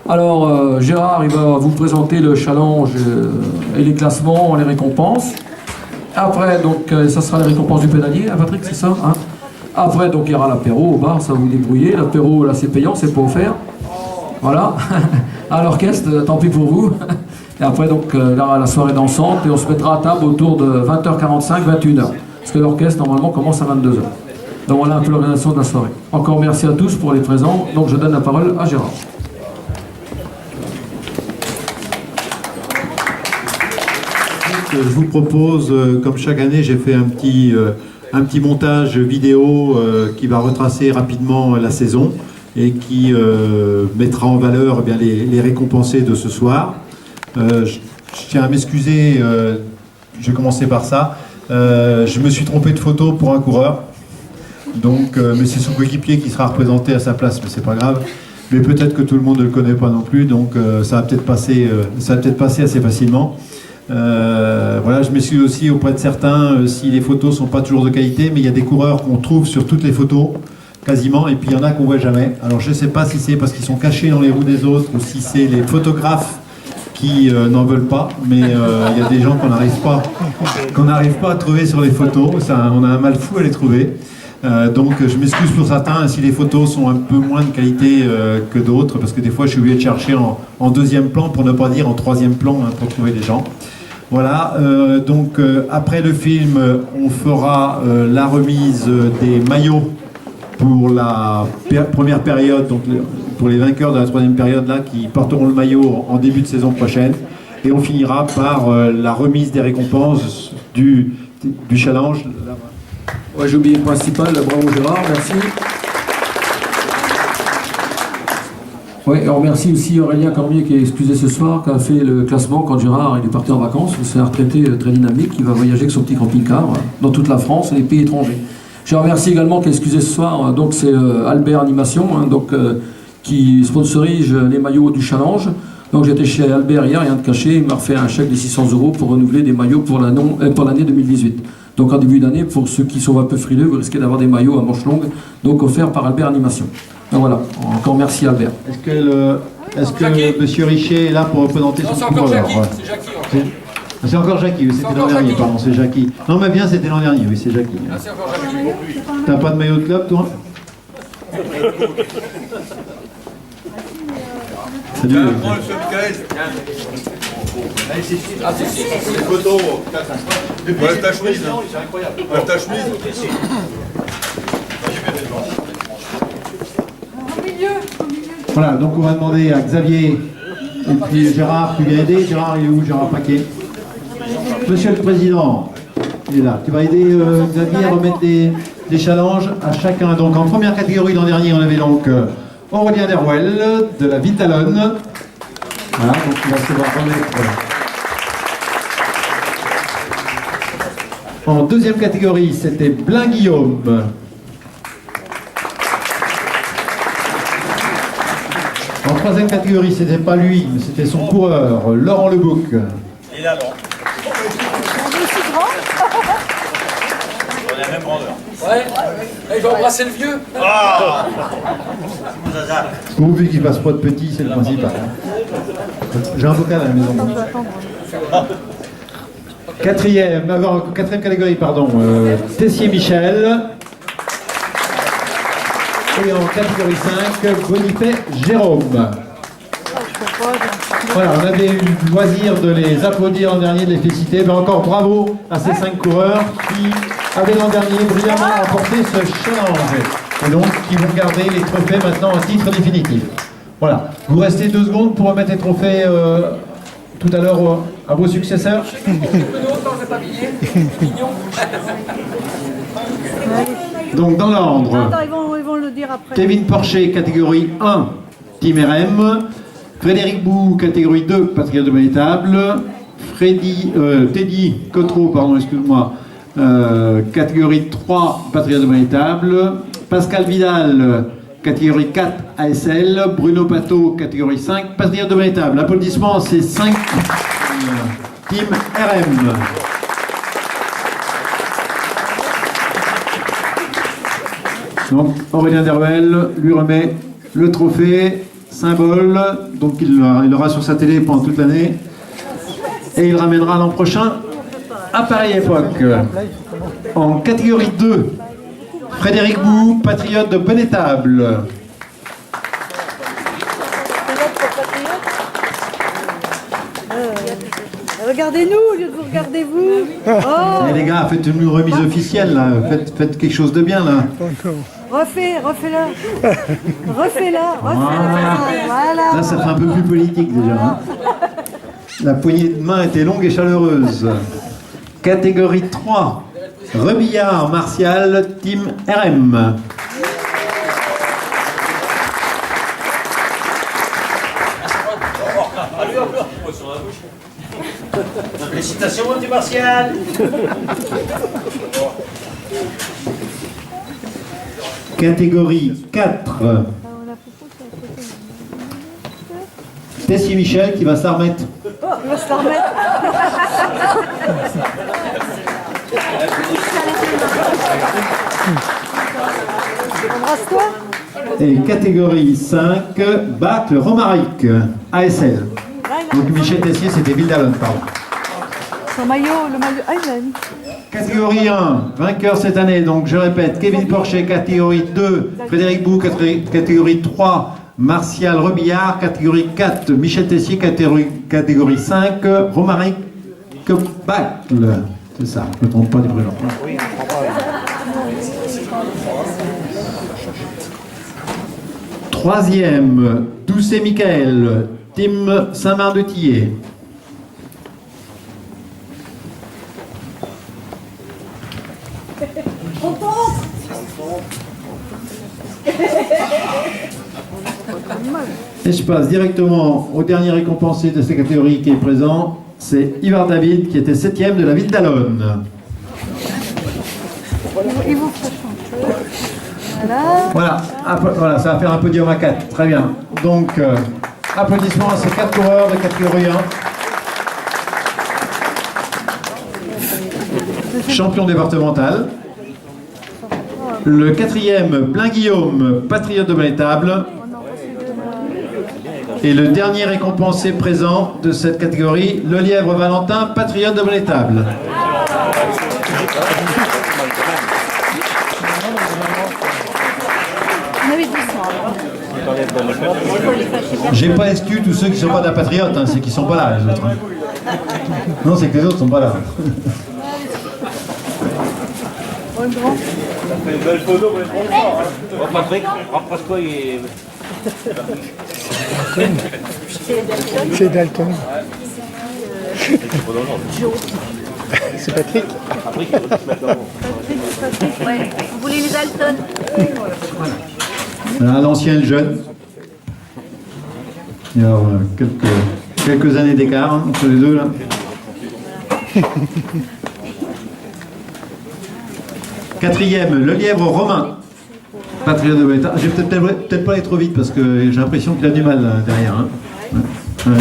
Alors, Gérard, il va vous présenter le challenge et les classements, les récompenses. Après, donc, ça sera les récompenses du pédalier, hein, Patrick, c'est ça, hein? Après, donc, il y aura l'apéro au bar, ça va vous débrouiller. L'apéro, là, c'est payant, c'est pas offert. Voilà. À l'orchestre, tant pis pour vous. Et après, donc, là, la soirée dansante, et on se mettra à table autour de 20h45, 21h. Parce que l'orchestre, normalement, commence à 22h. Donc, voilà un peu l'organisation de la soirée. Encore merci à tous pour les présents. Donc, je donne la parole à Gérard. Je vous propose, comme chaque année, j'ai fait un petit montage vidéo qui va retracer rapidement la saison et qui mettra en valeur eh bien, les récompensés de ce soir. Je tiens à m'excuser, je vais commencer par ça. Je me suis trompé de photo pour un coureur, donc, mais c'est son coéquipier qui sera représenté à sa place, mais c'est pas grave. Mais peut-être que tout le monde ne le connaît pas non plus, donc ça va peut-être passer assez facilement. Voilà, je m'excuse aussi auprès de certains si les photos sont pas toujours de qualité, mais il y a des coureurs qu'on trouve sur toutes les photos, quasiment, et puis il y en a qu'on voit jamais. Alors je ne sais pas si c'est parce qu'ils sont cachés dans les roues des autres ou si c'est les photographes qui n'en veulent pas, mais il y a des gens qu'on n'arrive pas à trouver sur les photos. On a un mal fou à les trouver. Donc je m'excuse pour certains si les photos sont un peu moins de qualité que d'autres, parce que des fois je suis obligé de chercher en deuxième plan, pour ne pas dire en troisième plan, hein, pour trouver les gens. Voilà, donc après le film, on fera la remise des maillots pour la première période, donc pour les vainqueurs de la troisième période là, qui porteront le maillot en début de saison prochaine. Et on finira par la remise des récompenses du challenge. Ouais, j'ai oublié le principal, bravo Gérard, merci. Ouais, on remercie aussi Aurélien Cormier qui est excusé ce soir, qui a fait le classement quand Gérard il est parti en vacances. C'est un retraité très dynamique qui va voyager avec son petit camping-car dans toute la France et les pays étrangers. Je remercie également qui est excusé ce soir, donc c'est Albert Animation, hein, donc, qui sponsorise les maillots du challenge. Donc j'étais chez Albert hier, rien de caché, il m'a refait un chèque de 600 € pour renouveler des maillots pour l'année 2018. Donc en début d'année, pour ceux qui sont un peu frileux, vous risquez d'avoir des maillots à manches longues, donc offerts par Albert Animation. Donc voilà, encore merci Albert. Est-ce que Monsieur Richer est là pour représenter son coureur? C'est encore Jackie, c'est Jackie. C'est encore Jackie, oui, c'était l'an dernier, pardon, c'est Jackie. Non mais bien, c'était l'an dernier, oui, c'est Jackie. Ah, c'est encore Jackie. T'as pas de maillot de club, toi? Salut. Prends le Michael. Ah, c'est Les photos. Ouais, ta chemise. Ouais, ta chemise. Voilà, donc on va demander à Xavier et puis Gérard, tu viens aider. Gérard, il est où? Gérard Paquet. Monsieur le Président, il est là. Tu vas aider Xavier à remettre des challenges à chacun. Donc en première catégorie l'an dernier, on avait donc Aurélien Derouel de la Vitalone. Voilà, donc il va se voir remettre. En deuxième catégorie, c'était Blain Guillaume. En troisième catégorie, c'était pas lui, mais c'était son coureur, Laurent Lebouc. Et là, Laurent. On est à la même grandeur. Ouais, il va embrasser le vieux. Ah. Pourvu qu'il fasse pas de petit, c'est le principal. J'ai un vocal à la maison. Quatrième catégorie, pardon, Tessier Michel. Et en catégorie 5, Bonifay Jérôme. Voilà, on avait eu le loisir de les applaudir l'an dernier, de les féliciter. Mais encore bravo à ces 5 coureurs qui avaient l'an dernier brillamment remporté ce challenge. Et donc qui vont garder les trophées maintenant à titre définitif. Voilà, vous restez 2 secondes pour remettre les trophées tout à l'heure à vos successeurs. Donc dans l'ordre, Ils vont le dire après. Kevin Porcher, catégorie 1, Team RM. Frédéric Bou, catégorie 2, Patriote de Véritable. Teddy Cotreau, pardon, excuse-moi, catégorie 3, Patriote de Véritable. Pascal Vidal, catégorie 4, ASL. Bruno Pateau, catégorie 5, Patriote de Véritable. Applaudissements à ces 5 Team RM. Donc Aurélien Derouel lui remet le trophée symbole, donc il aura sur sa télé pendant toute l'année. Et il ramènera l'an prochain à pareille époque. En catégorie 2, Frédéric Bou, patriote de Bonnétable. Regardez-nous au lieu de vous regarder vous. Oh, Eh les gars, faites une remise officielle là, faites quelque chose de bien là. refais-la. Refais-la. Voilà. Là ça fait un peu plus politique déjà. Hein. La poignée de main était longue et chaleureuse. Catégorie 3, Rebillard Martial, Team RM. Félicitations, du Martial. Catégorie 4, Tessie Michel qui va se la remettre. Il va se la remettre. Embrasse-toi. Et catégorie 5, Bac le Romaric, ASL. Donc Michel Tessier, c'était Ville-d'Alonne, pardon. Son maillot, le maillot. Ah, il a une. Catégorie 1, vainqueur cette année, donc je répète, Kevin Porcher, catégorie 2, Frédéric Bou, catégorie 3, Martial Rebillard, catégorie 4, Michel Tessier, catégorie 5, Romaric Bacle. C'est ça, je ne me trompe pas du prénom. Troisième, Doucet Michael, Team Saint-Marc-de-Tillet. Et je passe directement au dernier récompensé de cette catégorie qui est présent, c'est Ivar David qui était 7e de la ville d'Alonne. Il vous fait chanter. Voilà. Voilà, ça va faire un podium à 4, très bien. Donc, applaudissements à ces 4 coureurs de catégorie 1. Champion départemental. Le 4e, Plein Guillaume, patriote de Bonnétable. Et le dernier récompensé présent de cette catégorie, le Lièvre Valentin, patriote de Bonnétable. On avait 200. J'ai pas exclu tous ceux qui sont pas d'un patriote, hein, c'est qu'ils sont pas là les autres. Hein. Non, c'est que les autres sont pas là. Oh, le grand. Ça fait une belle photo, mais bon, Patrick, rapproche-toi, il est... C'est Dalton. C'est Patrick. Patrick, il va se mettre devant. Ouais. Vous voulez les Dalton? Voilà, l'ancien et le jeune. Il y a quelques années d'écart hein, entre les deux là. Quatrième, le Lièvre Romain. Patriote de Bonnétable. Je vais peut-être pas aller trop vite parce que j'ai l'impression qu'il a du mal là, derrière. Hein. Ouais.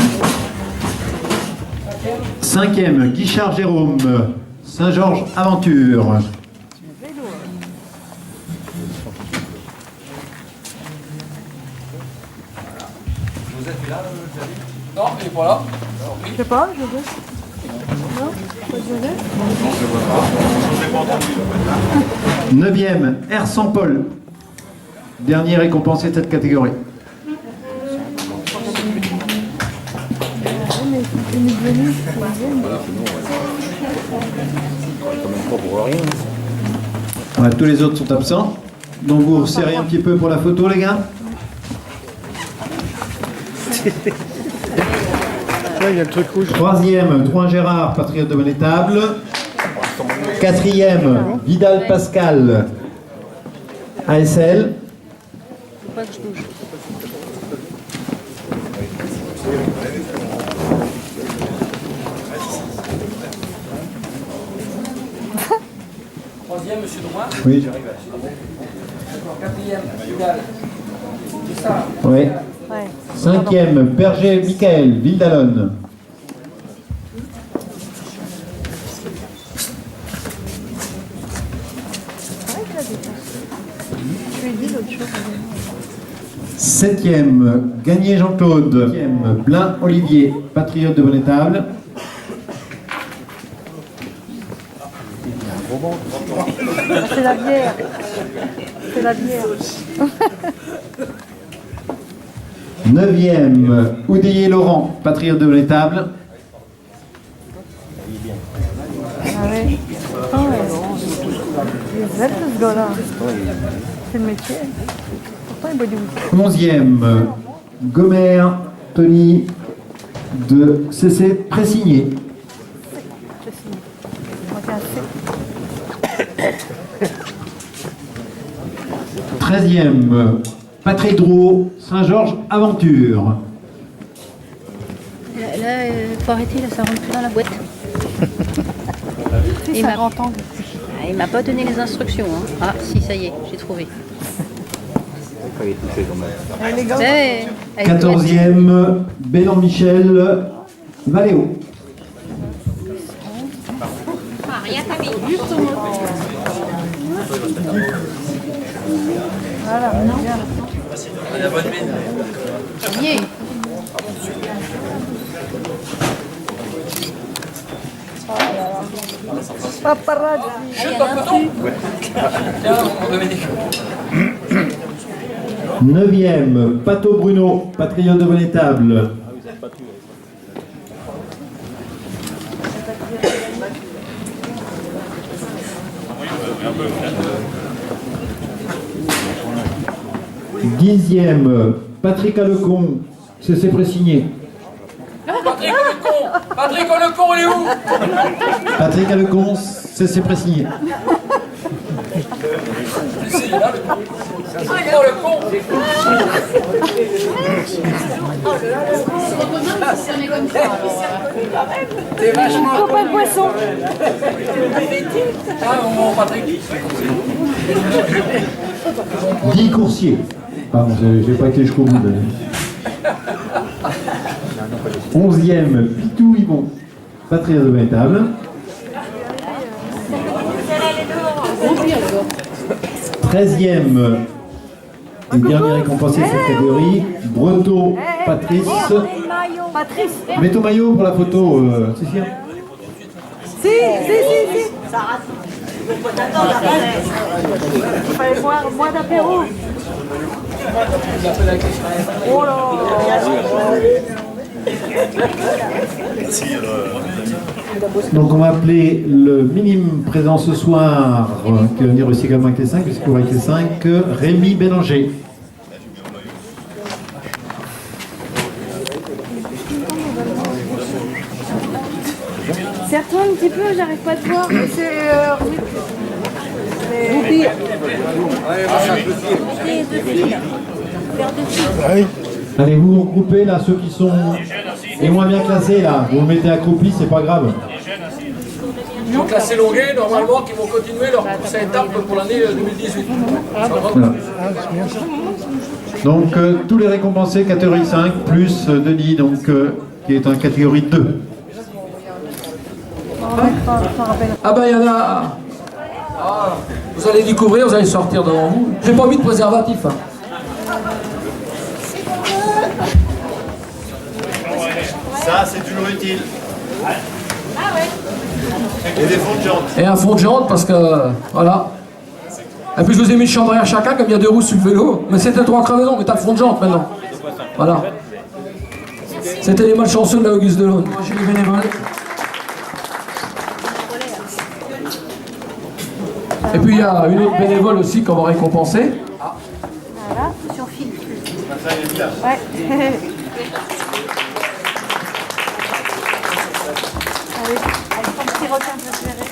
Cinquième, Guichard Jérôme, Saint-Georges Aventure. Non, il est pas là. Je sais pas, je veux. Non, pas de veux. Neuvième, R. Saint-Paul. Dernier récompensé de cette catégorie. Voilà, tous les autres sont absents. Donc vous serrez un petit peu pour la photo les gars. Là, il y a le truc rouge. Troisième, Drouin Gérard, patriote de Bonnétable. Quatrième, Vidal Pascal, ASL. Troisième, monsieur Drouin. Oui. Quatrième, Vidal. C'est ça. Oui. Ouais. Cinquième, Berger Michael, Ville d'Alonne. Je lui ai dit l'autre chose. 7e, Gagné Jean-Claude. 8e, Blin Olivier, patriote de Bonnétable. C'est la bière. C'est la bière. 9e, Oudéier Laurent, patriote de Bonnétable. Ah ouais. Ah ouais. Il est bête ce gars-là. C'est le métier. Pourtant il boit du whisky. 11e, Gomer Tony de CC Pressigné. Je signe. Ok, assez. 13e, Patrick Drouot, Saint-Georges Aventure. Là, faut arrêter, là, ça rentre plus dans la boîte. Si, Il c'est un m'a- grand angle. Il m'a pas donné les instructions. Hein. Ah, si, ça y est, j'ai trouvé. Il est touché quand même. Les gars. Ouais, avec 14e, Bélan Michel Valéo. Voilà, bien. Yeah. Paparazzi. Chute en peloton. Tiens, mon Dominique. 9e, Pato Bruno, patriote de Bonnétable. Dixième, Patrick Alecon, CC Pressigné. Patrick Olecon. Patrick Olecon, il est où? Patrick Alecon, CC Pressigné. Ici, il est là, le con. Oh, le con. T'es vachement con. Copain de poisson. Ah, mon Patrick. 10 coursiers. Pardon, j'ai pas été jusqu'au bout. 11e, Pitou Yvon, patriote de Bonnétable. 13e, et dernier récompensé de cette catégorie, Breteau Patrice. Patrice. Mets ton maillot pour la photo, Cécile. Si. Il fallait boire moins d'apéro. Oh là. Donc on va appeler le minime présent ce soir, qui va venir aussi également avec les 5, puisqu'on va avec les 5, Rémi Bélanger. Serre-toi un petit peu, j'arrive pas à te voir. Mais c'est. Allez, vous vous regroupez là, ceux qui sont les moins bien classés là, vous vous mettez accroupis, c'est pas grave. Ils ont classé Longuet, normalement, qui vont continuer leur course à étapes pour l'année 2018. Voilà. Donc tous les récompensés catégorie 5, plus Denis, donc, qui est en catégorie 2. Ah ben il y en a. Ah, vous allez découvrir, vous allez sortir devant vous. J'ai pas mis de préservatif. Hein. Ça, c'est toujours utile. Et des fonds de jantes. Et un fond de jante parce que voilà. Et puis je vous ai mis le champ derrière chacun comme il y a 2 roues sur le vélo. Mais c'était 3 crevaisons, mais t'as le fond de jante maintenant. Voilà. C'était les malchanceux de la Auguste Delaune. J'ai les bénévoles. Et puis il y a une autre bénévole aussi qu'on va récompenser. Voilà, sur fil. Ouais. Allez, avec ton petit requin préféré.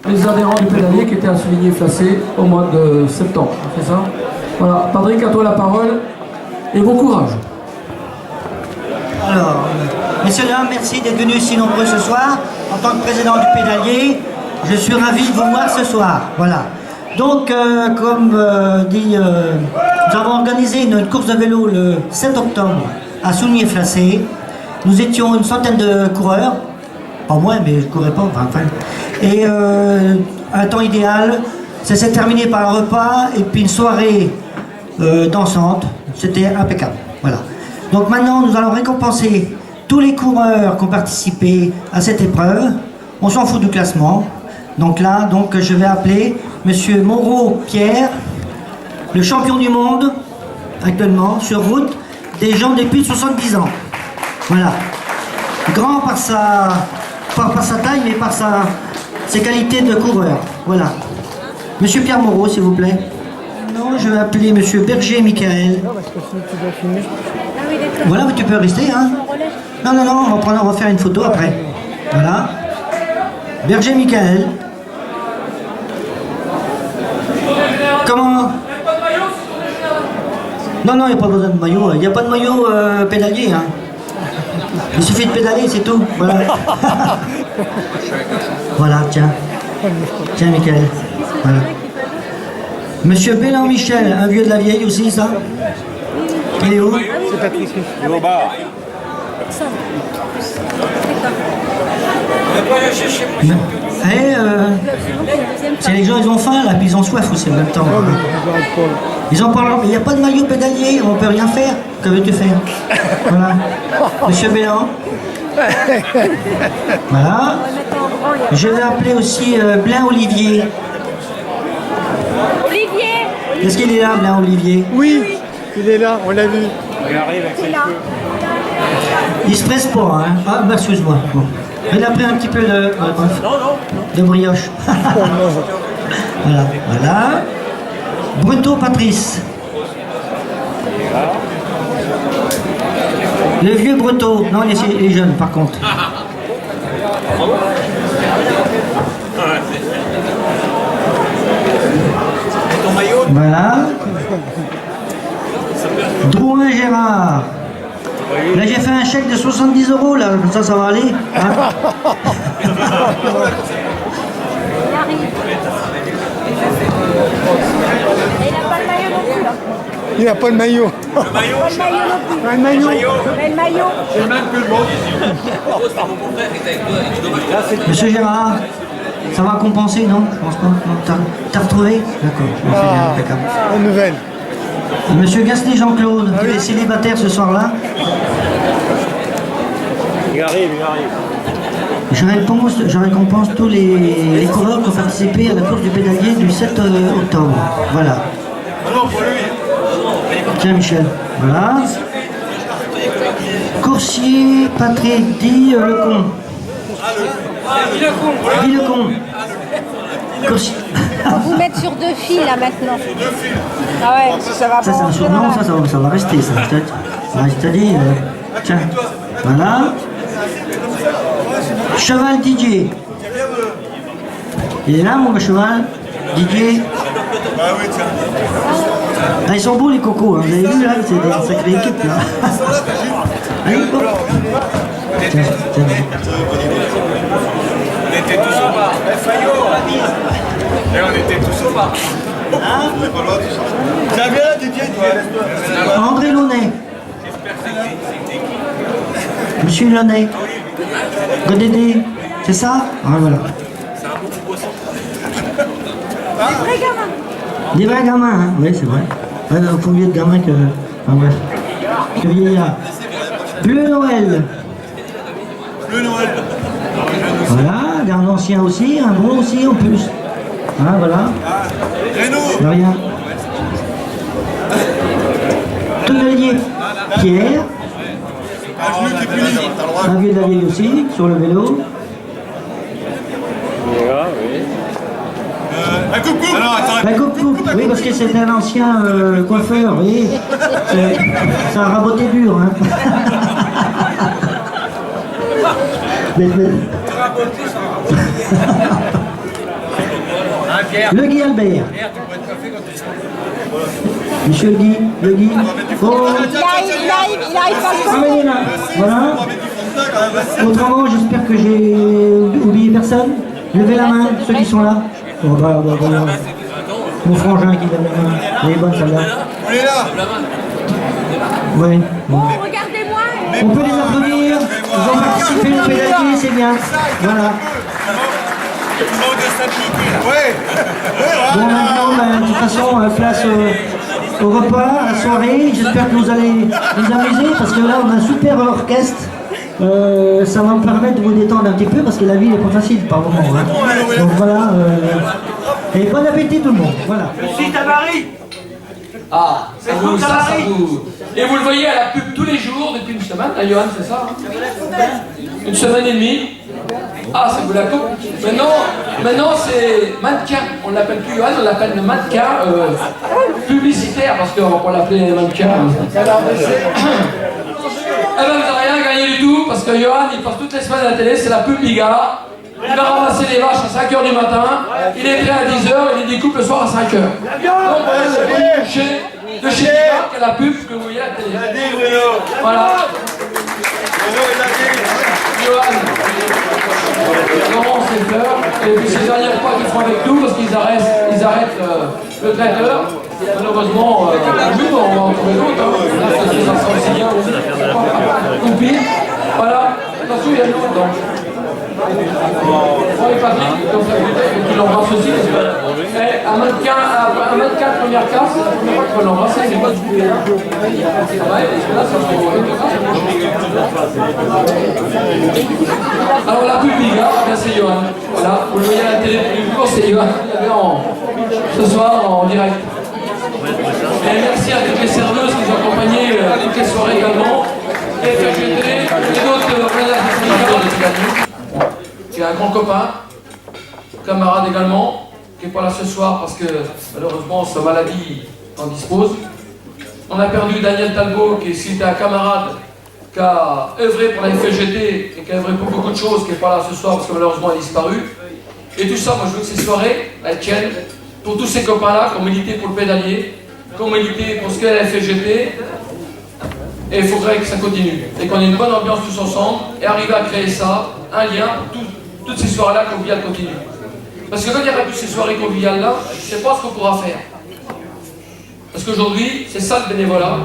Les adhérents du pédalier qui étaient à souligner placés au mois de septembre. C'est ça? Voilà. Patrick, à toi la parole. Et bon courage. Alors, messieurs, dames, merci d'être venus si nombreux ce soir. En tant que président du pédalier, je suis ravi de vous voir ce soir. Voilà. Donc, comme dit, nous avons organisé une course de vélo le 7 octobre à Sougnier-Flacé. Nous étions une centaine de coureurs, pas moins, mais je ne courais pas, enfin. Et un temps idéal Ça s'est terminé par un repas et puis une soirée dansante. C'était impeccable. Voilà. Donc maintenant, nous allons récompenser tous les coureurs qui ont participé à cette épreuve. On s'en fout du classement. Donc là, je vais appeler Monsieur Moreau Pierre, le champion du monde actuellement sur route des gens de plus de 70 ans. Voilà. Grand par sa taille, mais par ses qualités de coureur. Voilà. Monsieur Pierre Moreau, s'il vous plaît. Non, je vais appeler Monsieur Berger Michael. Voilà, tu peux rester, hein. Non, on va faire une photo après. Voilà. Berger Michael. Comment? Non, il n'y a pas besoin de maillot. Il n'y a pas de maillot pédalier, hein. Il suffit de pédaler, c'est tout. Voilà. Voilà, tiens. Tiens, Michael. Voilà. Monsieur Bélan Michel, un vieux de la vieille aussi, ça? Il est où? C'est Patrick. Il est au bar. C'est les gens, ils ont faim là, puis ils ont soif aussi en même temps. Ils en parlent, mais il n'y a pas de maillot pédalier, on ne peut rien faire. Que veux-tu faire? Voilà. Monsieur Bélan. Voilà. Je vais appeler aussi Blain Olivier. Olivier! Est-ce qu'il est là, Blain Olivier? Oui, il est là, on l'a vu. Il arrive avec ses cheveux. Il se presse pas, hein? Ah, bah, excuse-moi. Bon. Il a pris un petit peu de brioche. Voilà. Bruto Patrice. Le vieux Bruto. Non, il est jeune, par contre. Voilà. Drouin Gérard. Là, j'ai fait un chèque de 70 €, là, comme ça va aller. Hein. Il n'a pas de maillot. Le maillot non plus. Un maillot. Mais le maillot. C'est le même que le monde. Monsieur Gérard, ça va compenser, non? Je pense pas. Non, t'as retrouvé? D'accord. Bon, c'est bien, impeccable. Bonne nouvelle. Monsieur Gasly Jean-Claude, qui est célibataire ce soir-là. Il arrive. Je récompense tous les coureurs qui ont participé à la course du pédalier du 7 octobre. Voilà. Tiens, Michel. Voilà. Coursier Patrick Lecon. Lecon. Coursier. On va vous mettre sur 2 fils là maintenant. Ah ouais, si ça va Ça, c'est un surnom, ça va rester, ça, peut-être. C'est-à-dire, tiens, voilà. Cheval Didier. Il est là, mon cheval Didier. Ah, ils sont beaux, les cocos, hein. Vous avez vu, là, c'est des sacrées équipes, là. Allez, hop. Tiens. On était tous au bar. Et on était tous au bar. Tiens, viens là, Didier, toi. André Launay. Monsieur Launay. Godédé. C'est ça? Ah, voilà. Des vrais gamins, hein? Oui, c'est vrai. Ouais, il faut mieux de gamins que... Enfin bref. Que vieillard. Bleu Noël. Voilà, un ancien aussi, un bon aussi en plus. Ah, voilà. De rien. Tonnelier Pierre. Un vieux de la vieille aussi, sur le vélo. Un coucou. La coupe, oui, parce que c'était un ancien coiffeur, vous voyez. Ça a raboté dur, hein. Le Guy Albert. Monsieur le Guy. Oh. Il arrive pas Ah, il est là. Voilà. Autrement, j'espère que j'ai oublié personne. Levez la main, ceux qui sont là. Oh, voilà. Mon frangin qui lève la main. Elle est bonne, celle-là. On est là. Oui. Bon. regardez-moi. On peut les applaudir. Ils ont participé au pédalier, c'est bien. Voilà. Bon, maintenant, de toute façon, place au repas, à la soirée. J'espère que vous allez vous amuser parce que là, on a un super orchestre. Ça va me permettre de vous détendre un petit peu parce que la vie n'est pas facile par moment. Hein. Donc voilà. Et bon appétit tout le monde. Voilà. Je suis Tamari. Ah, ça vous. Et vous le voyez à la pub tous les jours depuis une semaine, hein, Johan, c'est ça hein? Une semaine et demie. Ah, c'est vous la coupe. Maintenant c'est mannequin. On l'appelle plus Johan, on l'appelle le mannequin publicitaire parce qu'on va pas l'appeler mannequin. Eh ben, vous n'avez rien gagné du tout parce que Johan il passe toutes les semaines à la télé, c'est la pub Biga. Il va ramasser les vaches à 5h du matin, il est prêt à 10h et il découpe le soir à 5h. Donc c'est de chez Biga qui est la pub que vous voyez à la télé. Voilà. Johan, Laurence et Fleur, et puis ces derniers repas qu'ils font avec nous parce qu'ils arrêtent le traiteur. Malheureusement, nous on va en trouver d'autres. Là, ça sent aussi bien. Ou pire. Voilà. Attention, il y a l'autre donc. Bon, et Patrick, donc la bouteille, qui l'embrasse aussi. Un mannequin de première classe, c'est la première fois qu'il faut l'embrasser, c'est pas du tout. Ouais, parce que là, ça va. Alors la pub Biga, c'est Johan. Voilà, vous le voyez à la télé plus court, c'est Johan. Ce soir en direct. Et merci à toutes les serveuses qui nous ont accompagnés toutes les soirées également. Et FGT et d'autres qui est un grand copain, camarade également, qui n'est pas là ce soir parce que malheureusement sa maladie en dispose. On a perdu Daniel Talbot qui était un camarade qui a œuvré pour la FGT et qui a œuvré pour beaucoup de choses, qui n'est pas là ce soir parce que malheureusement il a disparu. Et tout ça, moi je veux que ces soirées, elles tiennent pour tous ces copains-là qui ont milité pour le pédalier, qui ont milité pour ce qu'est la FGT. Et il faudrait que ça continue. Et qu'on ait une bonne ambiance tous ensemble et arriver à créer ça, un lien, toutes ces soirées-là conviviales continuent. Parce que quand il n'y aura plus ces soirées conviviales-là, je ne sais pas ce qu'on pourra faire. Parce qu'aujourd'hui, c'est ça le bénévolat.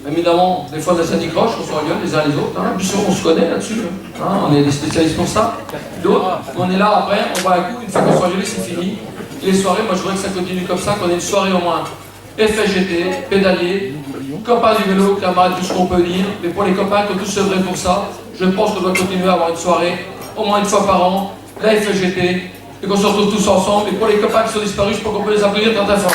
Évidemment, des fois, ça décroche, on se regarde les uns les autres. Hein. Puis on se connaît là-dessus. Hein. On est des spécialistes pour ça. D'autres, on est là après, on va à coup, une fois qu'on se regarde, c'est fini. Et les soirées, moi je voudrais que ça continue comme ça, qu'on ait une soirée au moins FGT, pédalier, copains du vélo, camarades, tout ce qu'on peut dire. Mais pour les copains qui ont tous œuvré pour ça, je pense qu'on doit continuer à avoir une soirée, au moins une fois par an, la FGT, et qu'on se retrouve tous ensemble. Et pour les copains qui sont disparus, je pense qu'on peut les applaudir très fort.